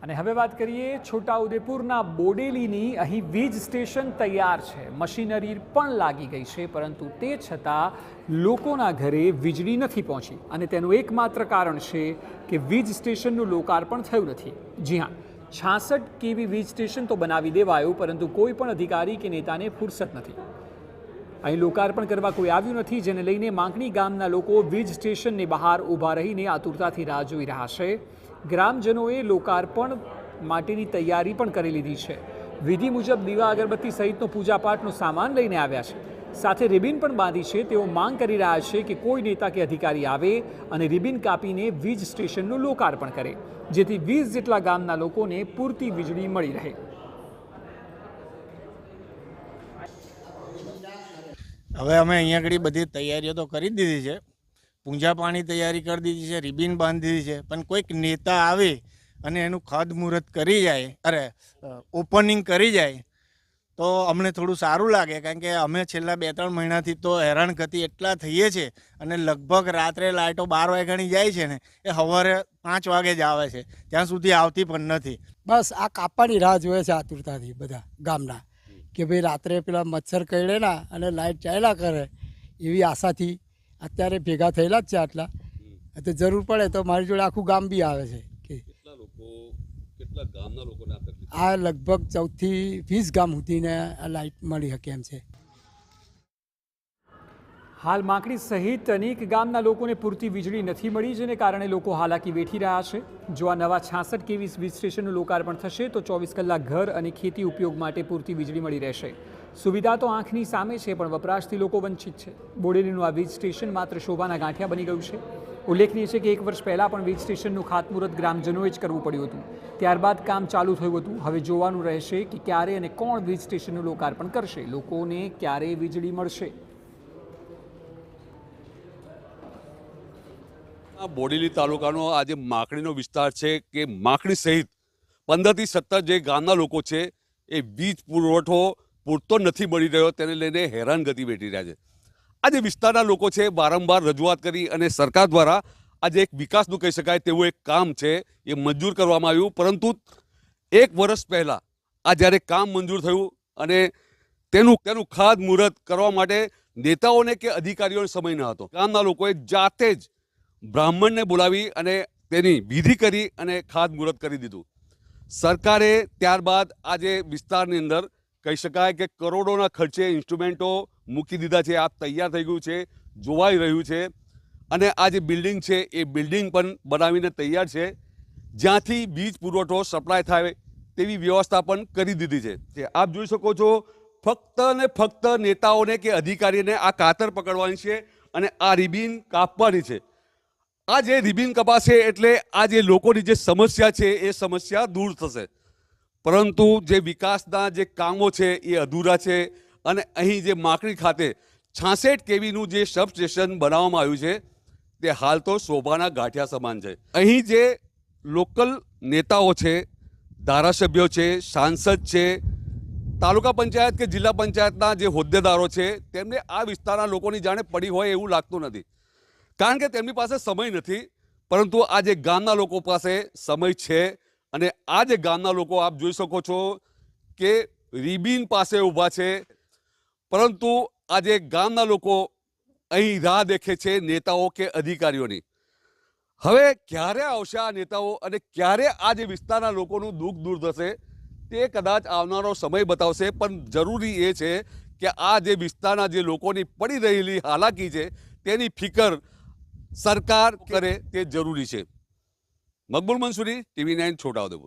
અને હવે વાત કરીએ છોટાઉદેપુરના બોડેલીની। અહીં વીજ સ્ટેશન તૈયાર છે, મશીનરી પણ લાગી ગઈ છે, પરંતુ તે છતાં લોકોના ઘરે વીજળી નથી પહોંચી અને તેનું એકમાત્ર કારણ છે કે વીજ સ્ટેશનનું લોકાર્પણ થયું નથી। જી હા, 66 કેવી વીજ સ્ટેશન તો બનાવી દેવાયું, પરંતુ કોઈ પણ અધિકારી કે નેતાને ફુરસત નથી। અહીં લોકાર્પણ કરવા કોઈ આવ્યું નથી, જેને લઈને માંકણી ગામના લોકો વીજ સ્ટેશનની બહાર ઊભા રહીને આતુરતાથી રાહ જોઈ રહ્યા છે। ગ્રામજનોએ લોકાર્પણ માટેની તૈયારી પણ કરી લીધી છે। વિધિ મુજબ દીવા અગરબત્તી સહિતનો પૂજાપાઠનો સામાન લઈને આવ્યા છે, સાથે રિબિન પણ બાંધી છે। તેઓ માંગ કરી રહ્યા છે કે કોઈ નેતા કે અધિકારી આવે અને રિબિન કાપીને વીજ સ્ટેશનનું લોકાર્પણ કરે, જેથી 20 જેટલા ગામના લોકોને પૂરતી વીજળી મળી રહે। હવે અમે અહીંયા આગળ બધી તૈયારીઓ તો કરી દીધી છે, પૂજા પાણી તૈયારી કરી દીધી છે, રિબિન બાંધી દીધી છે, પણ કોઈક નેતા આવે અને એનું ખાતમુહૂર્ત કરી જાય, ઓપનિંગ કરી જાય તો અમને થોડું સારું લાગે, કારણ કે અમે છેલ્લા 2-3 મહિનાથી તો હેરાનગતિ એટલા થઈએ છીએ અને લગભગ રાત્રે લાઇટો 12 વાગ્યાની જાય છે ને એ સવારે 5 વાગે જ આવે છે, ત્યાં સુધી આવતી પણ નથી। બસ આ કાપવાની રાહ જોવે છે આતુરતાથી બધા ગામના, કે ભાઈ રાત્રે પેલા મચ્છર કરડે ના અને લાઇટ ચાલ્યા કરે એવી આશાથી અત્યારે ભેગા થયેલા જ છે આટલા। તો જરૂર પડે તો મારી જોડે આખું ગામ બી આવે છે કે કેટલા ગામના લોકોને આ લગભગ 14 થી 20 ગામ સુધીને આ લાઇટ મળી શકે એમ છે। હાલ માંકડી સહિત અનેક ગામના લોકોને પૂરતી વીજળી નથી મળી, જેને કારણે લોકો હાલાકી વેઠી રહ્યા છે। જો આ નવા 66 કેવી વીજ સ્ટેશનનું લોકાર્પણ થશે તો 24 કલાક ઘર અને ખેતી ઉપયોગ માટે પૂરતી વીજળી મળી રહેશે। સુવિધા તો આંખની સામે છે, પણ વપરાશથી લોકો વંચિત છે। બોડેલીનું આ વીજ સ્ટેશન માત્ર શોભાના ગાંઠિયા બની ગયું છે। ઉલ્લેખનીય છે કે 1 વર્ષ પહેલાં પણ વીજ સ્ટેશનનું ખાતમુહૂર્ત ગ્રામજનોએ જ કરવું પડ્યું હતું, ત્યારબાદ કામ ચાલુ થયું હતું। હવે જોવાનું રહેશે કે ક્યારે અને કોણ વીજ સ્ટેશનનું લોકાર્પણ કરશે, લોકોને ક્યારે વીજળી મળશે। બોડેલી તાલુકાનો આ જે માંકડીનો વિસ્તાર છે કે માંકડી સહિત 15 થી 17 જે ગામના લોકો છે એ વીજ પુરવઠો પૂરતો નથી મળી રહ્યો, તેને લઈને હેરાનગતિ વેઠી રહ્યા છે। આ જે વિસ્તારના લોકો છે વારંવાર રજૂઆત કરી અને સરકાર દ્વારા આજે એક વિકાસનું કહી શકાય તેવું એક કામ છે એ મંજૂર કરવામાં આવ્યું, પરંતુ 1 વર્ષ પહેલાં આ જ્યારે કામ મંજૂર થયું અને તેનું ખાતમુહૂર્ત કરવા માટે નેતાઓને કે અધિકારીઓને સમય ન હતો। ગામના લોકોએ જાતે જ બ્રાહ્મણને બોલાવી અને તેની વિધિ કરી અને ખાતમુહૂર્ત કરી દીધું। સરકારે ત્યારબાદ આજે વિસ્તારની અંદર કહી શકાય કે કરોડોના ખર્ચે ઇન્સ્ટ્રુમેન્ટો મૂકી દીધા છે, આ તૈયાર થઈ ગયું છે, જોવાઈ રહ્યું છે, અને આ જે બિલ્ડિંગ છે એ બિલ્ડિંગ પણ બનાવીને તૈયાર છે, જ્યાંથી વીજ પુરવઠો સપ્લાય થાય તેવી વ્યવસ્થા પણ કરી દીધી છે। આપ જોઈ શકો છો, ફક્ત ને ફક્ત નેતાઓને કે અધિકારીને આ કાતર પકડવાની છે અને આ રિબિન કાપવાની છે। આ જે રિબિન કપાશે એટલે આ જે લોકોની જે સમસ્યા છે એ સમસ્યા દૂર થશે, પરંતુ જે વિકાસના જે કામો છે એ અધૂરા છે। અને અહીં જે માંકડી ખાતે 66 કેવીનું જે સબસ્ટેશન બનાવવામાં આવ્યું છે તે હાલ તો શોભાના ગાંઠિયા સમાન છે। અહીં જે લોકલ નેતાઓ છે, ધારાસભ્યો છે, સાંસદ છે, તાલુકા પંચાયત કે જિલ્લા પંચાયતના જે હોદ્દેદારો છે, તેમને આ વિસ્તારના લોકોની જાણે પડી હોય એવું લાગતું નથી, કારણ કે તેમની પાસે સમય નથી, પરંતુ આ જે ગામના લોકો પાસે સમય છે। અને આ જે ગામના લોકો આપ જોઈ શકો છો કે રિબિન પાસે ઊભા છે, પરંતુ આ જે ગામના લોકો અહીં રાહ દેખે છે નેતાઓ કે અધિકારીઓની। હવે ક્યારે આવશે આ નેતાઓ અને ક્યારે આ જે વિસ્તારના લોકોનું દુઃખ દૂર થશે તે કદાચ આવનારો સમય બતાવશે, પણ જરૂરી એ છે કે આ જે વિસ્તારના જે લોકોની પડી રહેલી હાલાકી છે તેની ફિકર સરકાર કરે તે જરૂરી છે। મકબૂલ મંસૂરી, TV9 છોટાઉદેપુર।